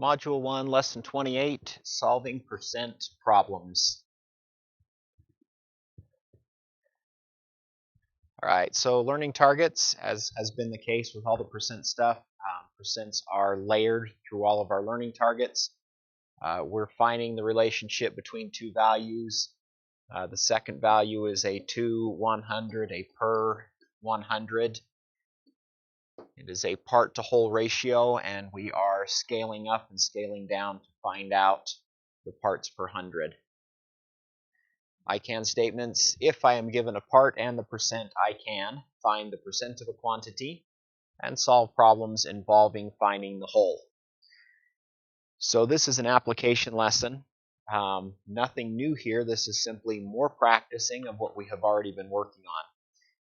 Module 1, Lesson 28, Solving Percent Problems. Alright, so learning targets, as has been the case with all the percent stuff, percents are layered through all of our learning targets. We're finding the relationship between two values. The second value is a to 100, a per 100. It is a part to whole ratio, and we are scaling up and scaling down to find out the parts per hundred. I can statements: if I am given a part and the percent, I can find the percent of a quantity and solve problems involving finding the whole. So this is an application lesson. Nothing new here. This is simply more practicing of what we have already been working on.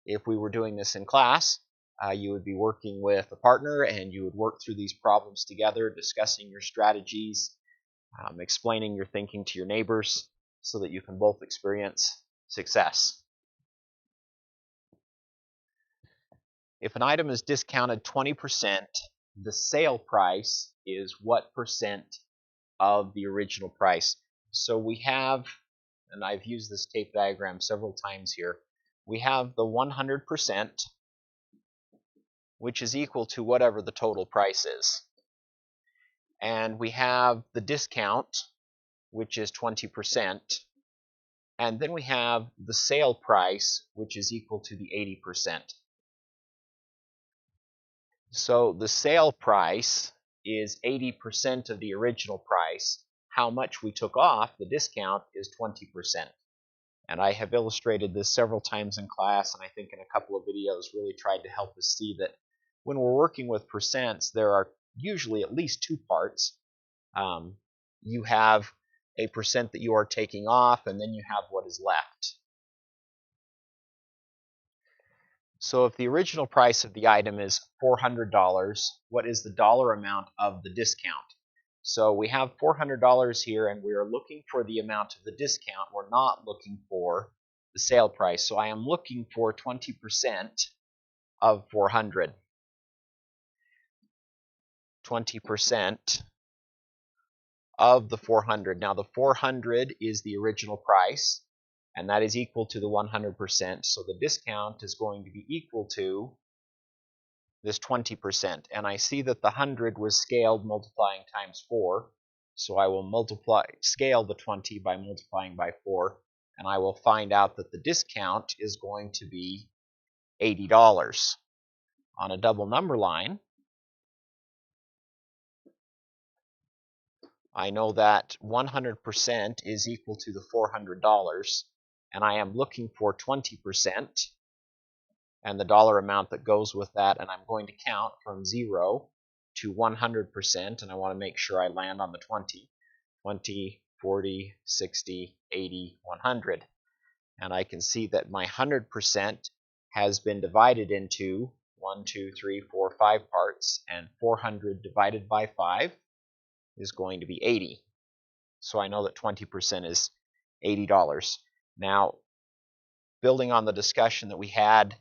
If we were doing this in class, you would be working with a partner and you would work through these problems together, discussing your strategies, explaining your thinking to your neighbors so that you can both experience success. If an item is discounted 20%, the sale price is what percent of the original price? So we have, and I've used this tape diagram several times here, we have the 100%, which is equal to whatever the total price is. And we have the discount, which is 20%. And then we have the sale price, which is equal to the 80%. So the sale price is 80% of the original price. How much we took off, the discount, is 20%. And I have illustrated this several times in class, and I think in a couple of videos really tried to help us see that when we're working with percents, there are usually at least two parts. You have a percent that you are taking off, and then you have what is left. So if the original price of the item is $400, what is the dollar amount of the discount? So we have $400 here, and we are looking for the amount of the discount. We're not looking for the sale price. So I am looking for 20% of 400. 20% of the 400. Now the 400 is the original price, and that is equal to the 100%. So the discount is going to be equal to this 20%. And I see that the 100 was scaled multiplying times 4. So I will scale the 20 by multiplying by 4, and I will find out that the discount is going to be $80. On a double number line, I know that 100% is equal to the $400, and I am looking for 20% and the dollar amount that goes with that, and I'm going to count from 0 to 100%, and I want to make sure I land on the 20. 20, 40, 60, 80, 100. And I can see that my 100% has been divided into 1, 2, 3, 4, 5 parts, and 400 divided by 5 is going to be 80. So I know that 20% is $80. Now, building on the discussion that we had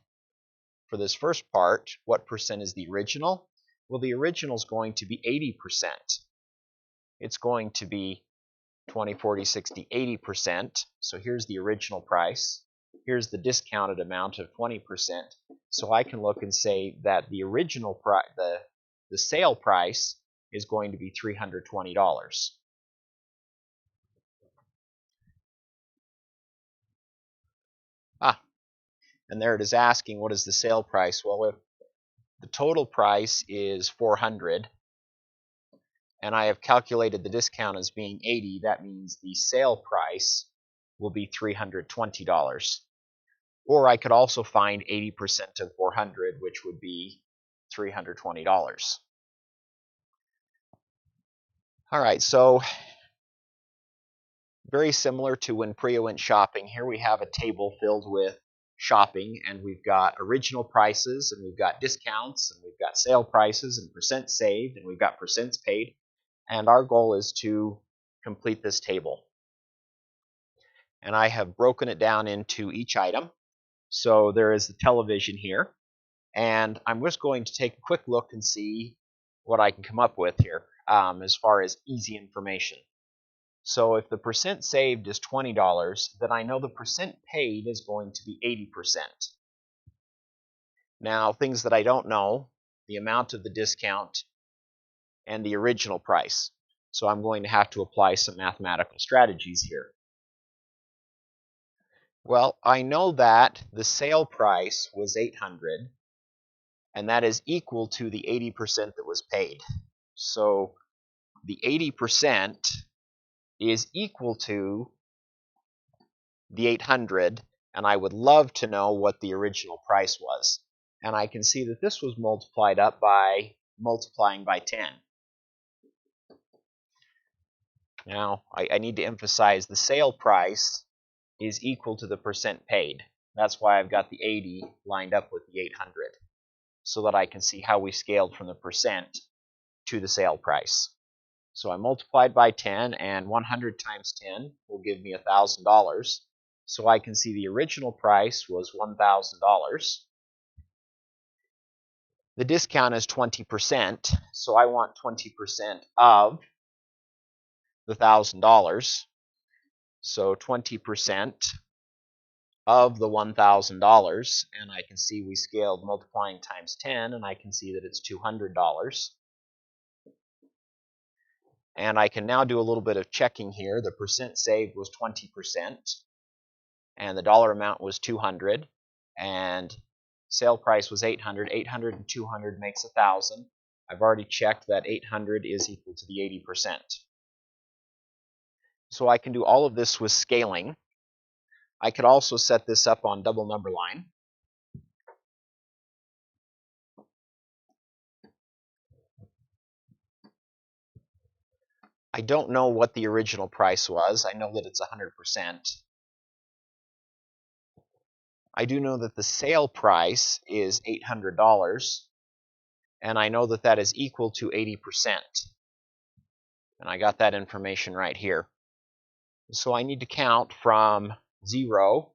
for this first part, what percent is the original? Well, the original is going to be 80%. It's going to be 20, 40, 60, 80%. So here's the original price. Here's the discounted amount of 20%. So I can look and say that the original price, the sale price, is going to be $320. And there it is asking, what is the sale price? Well, if the total price is 400, and I have calculated the discount as being 80, that means the sale price will be $320. Or I could also find 80% of 400, which would be $320. All right, so very similar to when Priya went shopping, here we have a table filled with shopping, and we've got original prices, and we've got discounts, and we've got sale prices, and percent saved, and we've got percents paid, and our goal is to complete this table. And I have broken it down into each item. So there is the television here, and I'm just going to take a quick look and see what I can come up with here. as far as easy information. So if the percent saved is $20, then I know the percent paid is going to be 80%. Now, things that I don't know, the amount of the discount and the original price. So I'm going to have to apply some mathematical strategies here. Well, I know that the sale price was $800, and that is equal to the 80% that was paid. So the 80% is equal to the 800, and I would love to know what the original price was. And I can see that this was multiplied up by multiplying by 10. Now, I need to emphasize the sale price is equal to the percent paid. That's why I've got the 80 lined up with the 800, so that I can see how we scaled from the percent to the sale price. So I multiplied by 10, and 100 times 10 will give me $1,000. So I can see the original price was $1,000. The discount is 20%, so I want 20% of the $1,000. So 20% of the $1,000, and I can see we scaled multiplying times 10, and I can see that it's $200. And I can now do a little bit of checking here. The percent saved was 20%, and the dollar amount was 200, and sale price was 800. 800 and 200 makes 1,000. I've already checked that 800 is equal to the 80%. So I can do all of this with scaling. I could also set this up on double number line. I don't know what the original price was. I know that it's 100%. I do know that the sale price is $800, and I know that that is equal to 80%. And I got that information right here. So I need to count from 0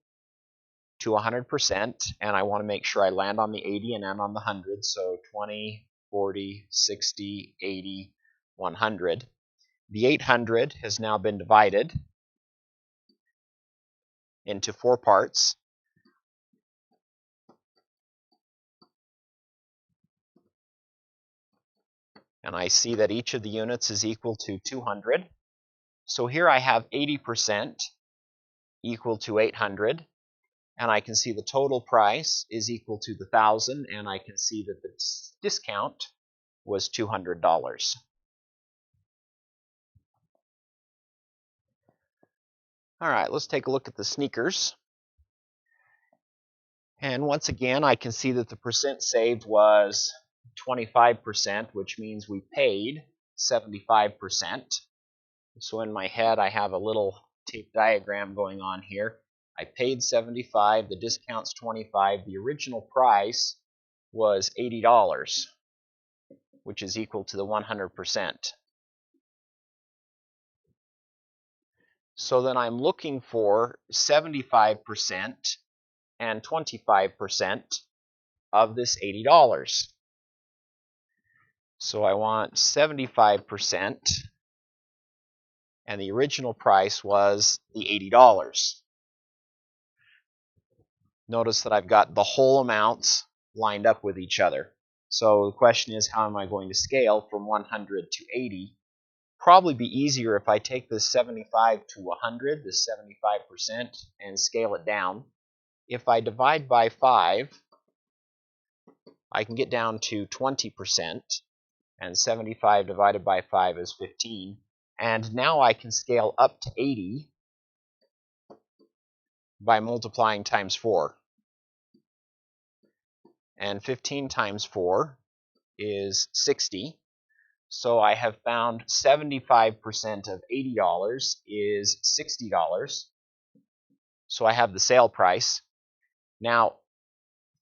to 100%, and I want to make sure I land on the 80 and end on the 100. So 20, 40, 60, 80, 100. The 800 has now been divided into 4 parts. And I see that each of the units is equal to 200. So here I have 80% equal to 800, and I can see the total price is equal to the 1,000, and I can see that the discount was $200. All right, let's take a look at the sneakers. And once again, I can see that the percent saved was 25%, which means we paid 75%. So in my head, I have a little tape diagram going on here. I paid 75, the discount's 25, the original price was $80, which is equal to the 100%. So then I'm looking for 75% and 25% of this $80. So I want 75%, and the original price was the $80. Notice that I've got the whole amounts lined up with each other. So the question is, how am I going to scale from 100 to 80? Probably be easier if I take this 75 to 100, this 75%, and scale it down. If I divide by 5, I can get down to 20%, and 75 divided by 5 is 15. And now I can scale up to 80 by multiplying times 4. And 15 times 4 is 60. So I have found 75% of $80 is $60. So I have the sale price. Now,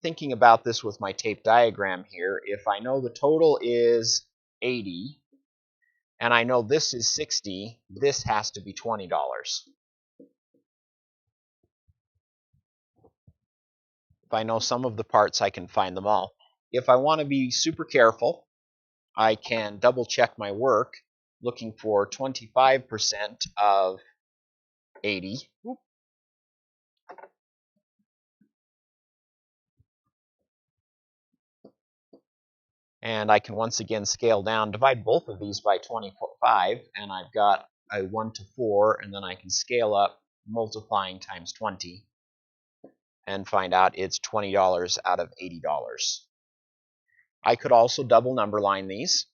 thinking about this with my tape diagram here, if I know the total is 80, and I know this is 60, this has to be $20. If I know some of the parts, I can find them all. If I want to be super careful, I can double check my work looking for 25% of 80. And I can once again scale down, divide both of these by 25, and I've got a 1 to 4, and then I can scale up multiplying times 20 and find out it's $20 out of $80. I could also double number line these.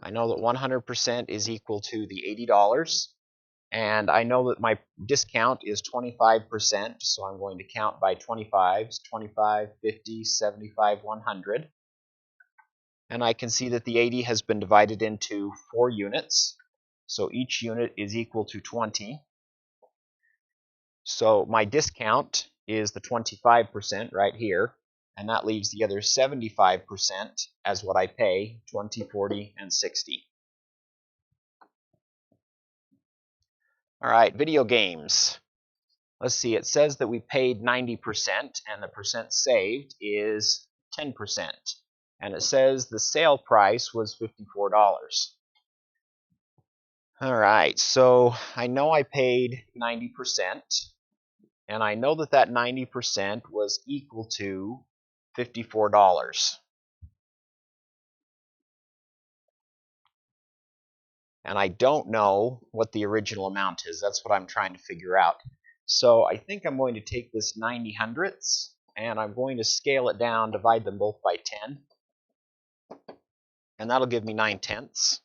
I know that 100% is equal to the $80. And I know that my discount is 25%, so I'm going to count by 25s, 25, 50, 75, 100. And I can see that the 80 has been divided into 4 units, so each unit is equal to 20. So my discount is the 25% right here, and that leaves the other 75% as what I pay, 20, 40, and 60. All right, video games. Let's see, it says that we paid 90% and the percent saved is 10%. And it says the sale price was $54. All right, so I know I paid 90%, and I know that that 90% was equal to $54. And I don't know what the original amount is. That's what I'm trying to figure out. So I think I'm going to take this 90 hundredths, and I'm going to scale it down, divide them both by 10. And that'll give me 9 tenths.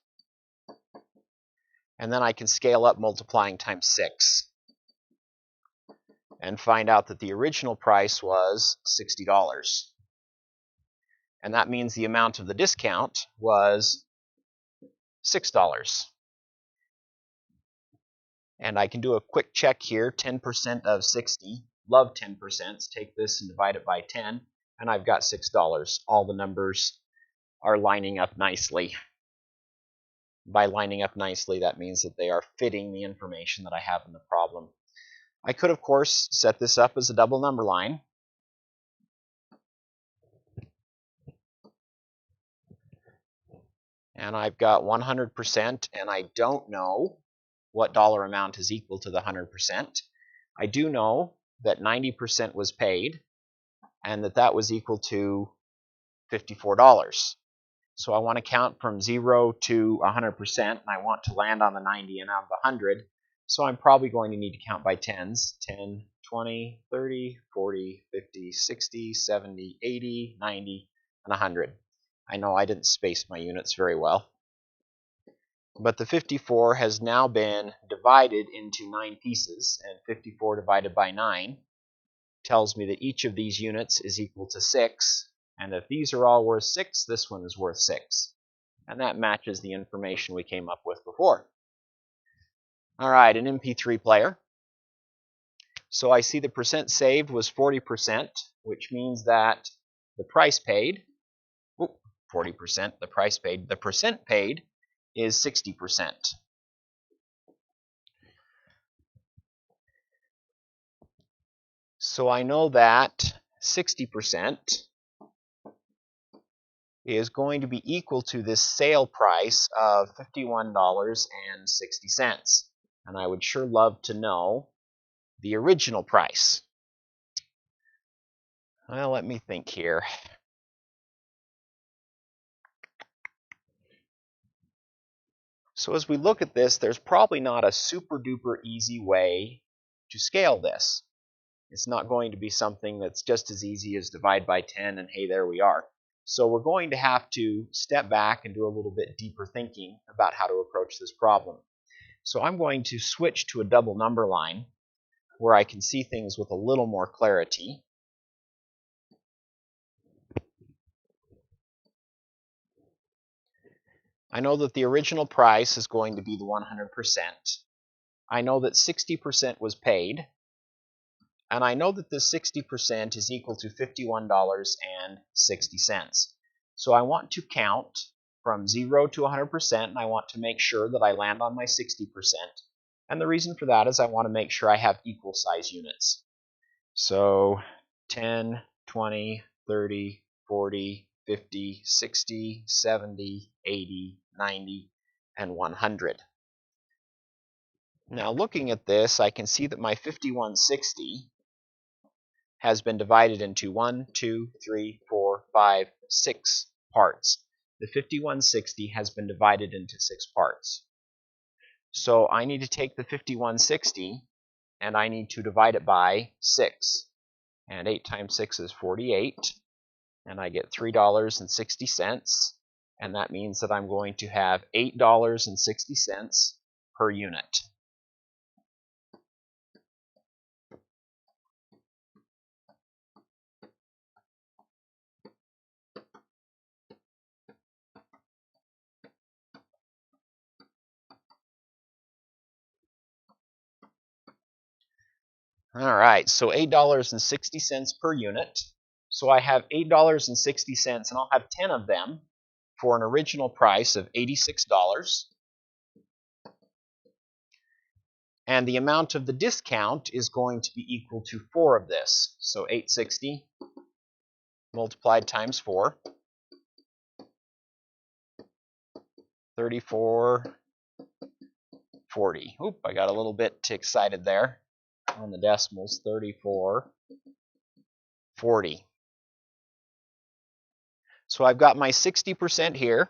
And then I can scale up multiplying times 6 and find out that the original price was $60. And that means the amount of the discount was $6. And I can do a quick check here, 10% of 60, love 10%, take this and divide it by 10, and I've got $6. All the numbers are lining up nicely. By lining up nicely, that means that they are fitting the information that I have in the problem. I could, of course, set this up as a double number line. And I've got 100%, and I don't know what dollar amount is equal to the 100%. I do know that 90% was paid, and that was equal to $54. So I want to count from 0 to 100%, and I want to land on the 90 and on the 100. So I'm probably going to need to count by tens, 10, 20, 30, 40, 50, 60, 70, 80, 90, and 100. I know I didn't space my units very well. But the 54 has now been divided into 9 pieces, and 54 divided by 9 tells me that each of these units is equal to 6, and if these are all worth 6, this one is worth 6. And that matches the information we came up with before. All right, an MP3 player. So I see the percent saved was 40%, which means that the price paid, 40%, the price paid, the percent paid is 60%. So I know that 60% is going to be equal to this sale price of $51.60. And I would sure love to know the original price. Well, let me think here. So as we look at this, there's probably not a super duper easy way to scale this. It's not going to be something that's just as easy as divide by 10 and hey, there we are. So we're going to have to step back and do a little bit deeper thinking about how to approach this problem. So I'm going to switch to a double number line where I can see things with a little more clarity. I know that the original price is going to be the 100%. I know that 60% was paid. And I know that this 60% is equal to $51.60. So I want to count from 0 to 100%, and I want to make sure that I land on my 60%. And the reason for that is I want to make sure I have equal size units. So 10, 20, 30, 40, 50, 60, 70, 80, 90, and 100. Now looking at this, I can see that my 5160 has been divided into 1, 2, 3, 4, 5, 6 parts. The 5160 has been divided into 6 parts. So I need to take the 5160 and I need to divide it by 6. And 8 times 6 is 48. And I get $3.60. And that means that I'm going to have $8.60 per unit. All right, so $8.60 per unit. So I have $8.60, and I'll have 10 of them for an original price of $86. And the amount of the discount is going to be equal to 4 of this. So 860 multiplied times 4, 3440. Oop, I got a little bit excited there on the decimals. 3440. So I've got my 60% here,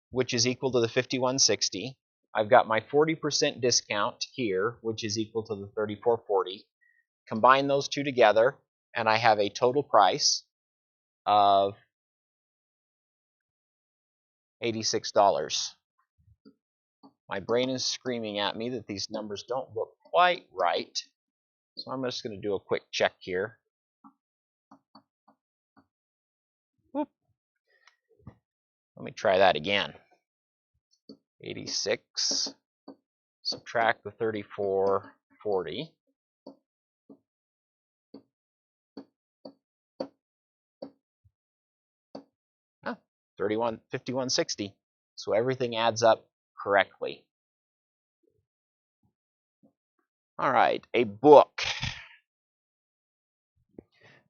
which is equal to the 5160. I've got my 40% discount here, which is equal to the 3440. Combine those two together, and I have a total price of $86. My brain is screaming at me that these numbers don't look quite right, so I'm just going to do a quick check here. Whoop. Let me try that again. 86, subtract the 3440. Oh, 5160. So everything adds up correctly. All right, a book.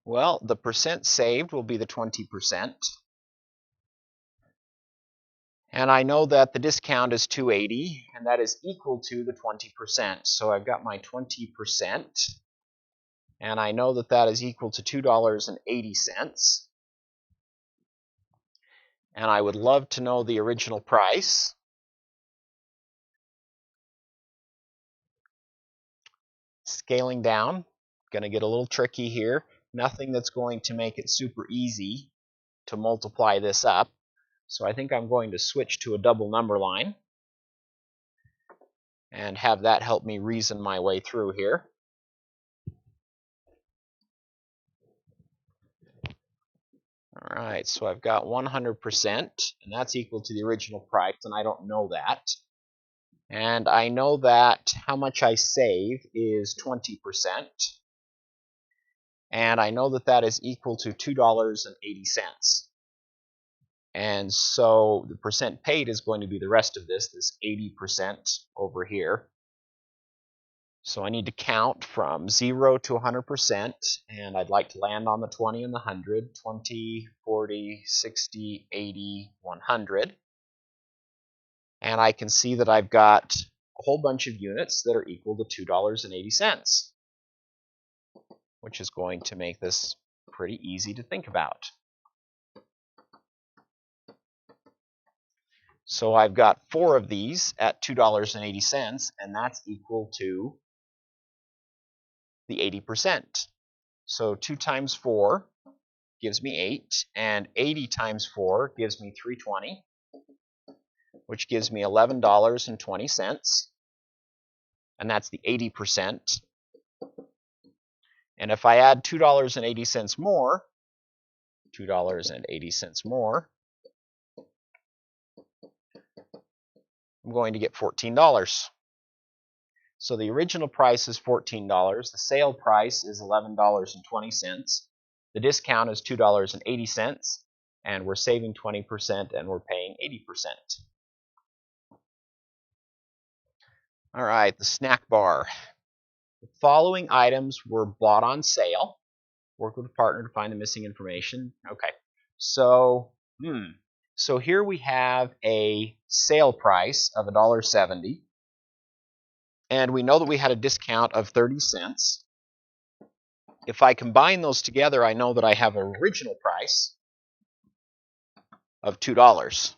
Well, the percent saved will be the 20%. And I know that the discount is $2.80, and that is equal to the 20%. So I've got my 20%, and I know that that is equal to $2.80. And I would love to know the original price. Scaling down, going to get a little tricky here. Nothing that's going to make it super easy to multiply this up. So I think I'm going to switch to a double number line and have that help me reason my way through here. All right, so I've got 100%, and that's equal to the original price, and I don't know that. And I know that how much I save is 20%, and I know that that is equal to $2.80. And so the percent paid is going to be the rest of this 80% over here. So I need to count from 0 to 100%, and I'd like to land on the 20 and the 100, 20, 40, 60, 80, 100. And I can see that I've got a whole bunch of units that are equal to $2.80, which is going to make this pretty easy to think about. So I've got 4 of these at $2.80, and that's equal to the 80%. So 2 times 4 gives me 8, and 80 times 4 gives me 320, which gives me $11.20, and that's the 80%. And if I add $2.80 more, I'm going to get $14. So the original price is $14. The sale price is $11.20. The discount is $2.80, and we're saving 20% and we're paying 80%. All right, the snack bar. The following items were bought on sale. Work with a partner to find the missing information. Okay, so so here we have a sale price of $1.70, and we know that we had a discount of 30 cents. If I combine those together, I know that I have an original price of $2.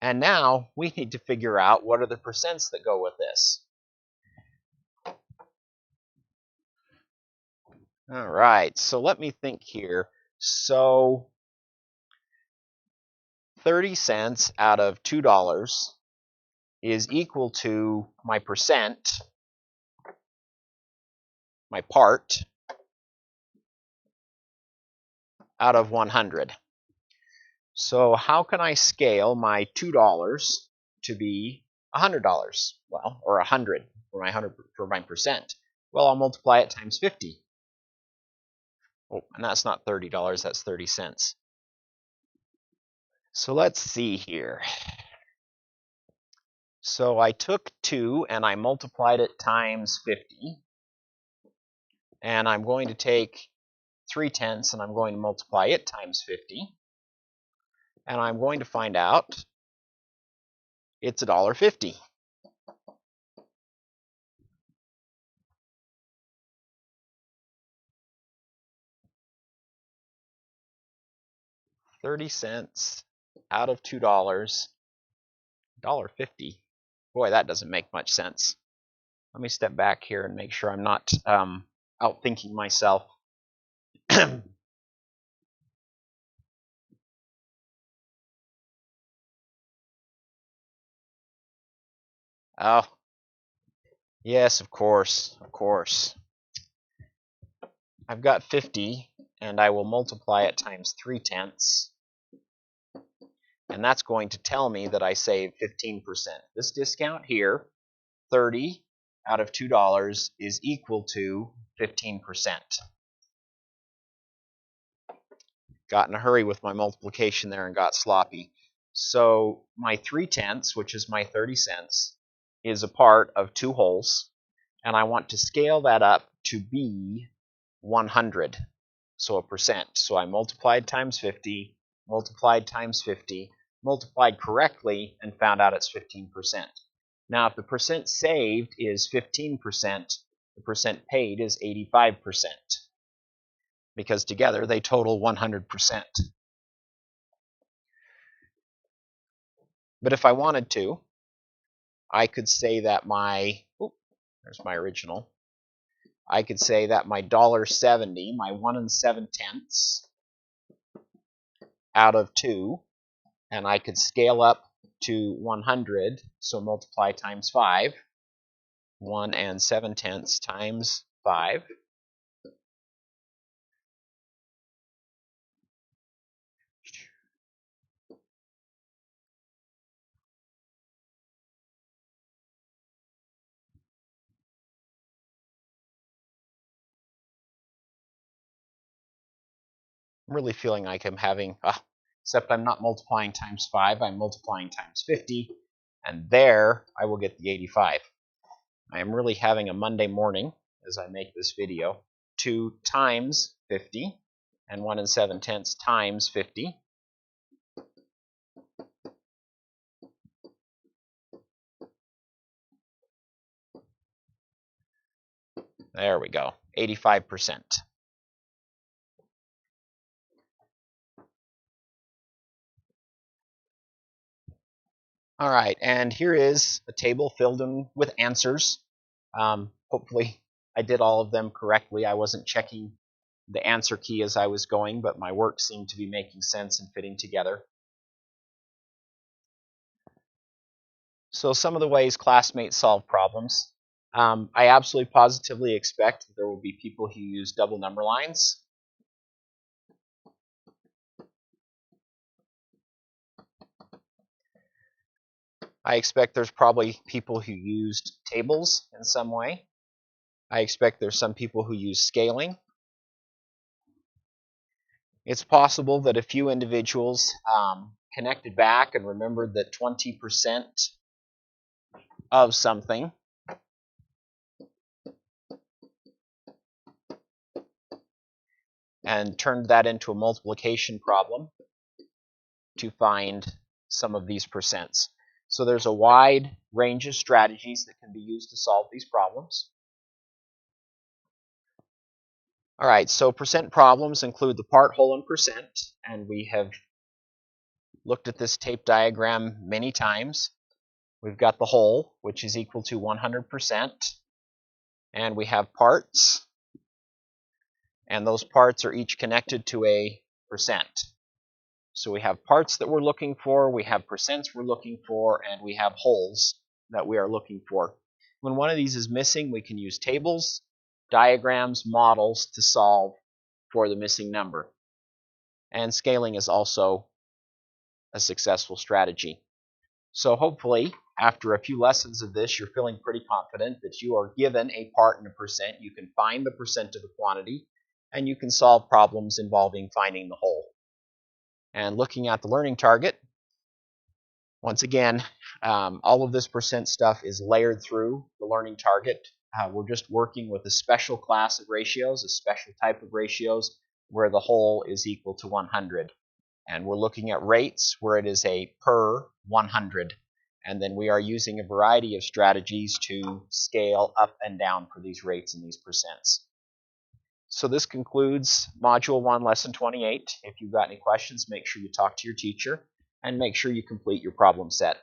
And now we need to figure out what are the percents that go with this. All right, so let me think here. So 30 cents out of $2 is equal to my percent, my part, out of 100. So how can I scale my $2 to be $100? Well, or 100 for my percent. Well, I'll multiply it times 50. Oh, and that's not $30, that's 30 cents. So let's see here. So I took 2 and I multiplied it times 50. And I'm going to take 3/10 and I'm going to multiply it times 50. And I'm going to find out it's $1.50. $0.30 out of $2, $1.50. Boy, that doesn't make much sense. Let me step back here and make sure I'm not outthinking myself. Oh, yes, of course, of course. I've got 50, and I will multiply it times 3/10, and that's going to tell me that I save 15%. This discount here, 30 out of $2, is equal to 15%. Got in a hurry with my multiplication there and got sloppy. So my 3/10, which is my 30 cents, is a part of 2 wholes, and I want to scale that up to be 100, so a percent. So I multiplied times 50, multiplied times 50, multiplied correctly, and found out it's 15%. Now, if the percent saved is 15%, the percent paid is 85%, because together they total 100%. But if I wanted to, I could say that there's my original. I could say that my $1.70, my 1 7/10 out of 2, and I could scale up to 100, so multiply times 5, 1 7/10 times 5. I'm really feeling like I'm having, except I'm not multiplying times 5, I'm multiplying times 50, and there I will get the 85. I am really having a Monday morning as I make this video. 2 times 50, and 1 7/10 times 50. There we go, 85%. All right, and here is a table filled in with answers. Hopefully I did all of them correctly. I wasn't checking the answer key as I was going, but my work seemed to be making sense and fitting together. So some of the ways classmates solve problems. I absolutely positively expect that there will be people who use double number lines. I expect there's probably people who used tables in some way. I expect there's some people who use scaling. It's possible that a few individuals connected back and remembered that 20% of something and turned that into a multiplication problem to find some of these percents. So there's a wide range of strategies that can be used to solve these problems. All right, so percent problems include the part, whole, and percent, and we have looked at this tape diagram many times. We've got the whole, which is equal to 100%, and we have parts, and those parts are each connected to a percent. So we have parts that we're looking for, we have percents we're looking for, and we have wholes that we are looking for. When one of these is missing, we can use tables, diagrams, models to solve for the missing number. And scaling is also a successful strategy. So hopefully, after a few lessons of this, you're feeling pretty confident that you are given a part and a percent. You can find the percent of the quantity, and you can solve problems involving finding the whole. And looking at the learning target, once again, all of this percent stuff is layered through the learning target. We're just working with a special class of ratios, a special type of ratios, where the whole is equal to 100. And we're looking at rates where it is a per 100. And then we are using a variety of strategies to scale up and down for these rates and these percents. So this concludes Module 1, Lesson 28. If you've got any questions, make sure you talk to your teacher and make sure you complete your problem set.